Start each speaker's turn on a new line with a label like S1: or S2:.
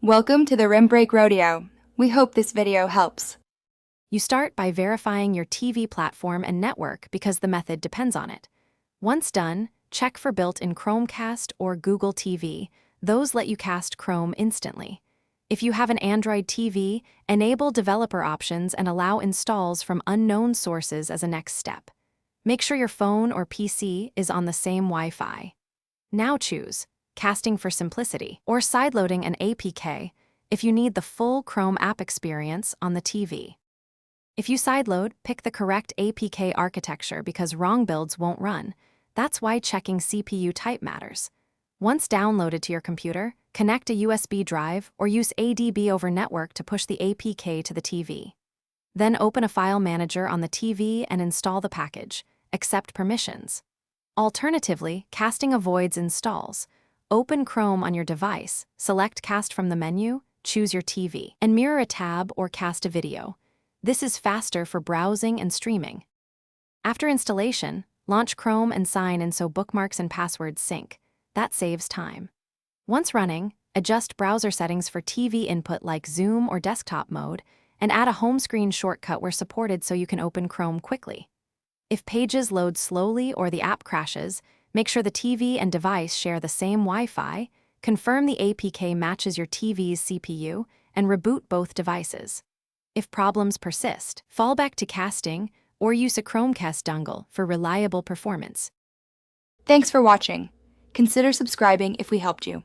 S1: Welcome to the Rim Break Rodeo. We hope this video helps.
S2: You start by verifying your TV platform and network because the method depends on it. Once done, check for built-in Chromecast or Google TV. Those let you cast Chrome instantly. If you have an Android TV, enable developer options and allow installs from unknown sources as a next step. Make sure your phone or PC is on the same Wi-Fi. Now choose Casting for Simplicity or sideloading an APK if you need the full Chrome app experience on the TV. If you sideload, pick the correct APK architecture because wrong builds won't run. That's why checking CPU type matters. Once downloaded to your computer, connect a USB drive or use ADB over network to push the APK to the TV. Then open a file manager on the TV and install the package. Accept permissions. Alternatively, casting avoids installs. Open Chrome on your device, select Cast from the menu, choose your TV, and mirror a tab or cast a video. This is faster for browsing and streaming. After installation, launch Chrome and sign in so bookmarks and passwords sync. That saves time. Once running, adjust browser settings for TV input like zoom or desktop mode, and add a home screen shortcut where supported so you can open Chrome quickly. If pages load slowly or the app crashes, make sure the TV and device share the same Wi-Fi, confirm the APK matches your TV's CPU, and reboot both devices. If problems persist, fall back to casting or use a Chromecast dongle for reliable performance.
S1: Thanks for watching. Consider subscribing if we helped you.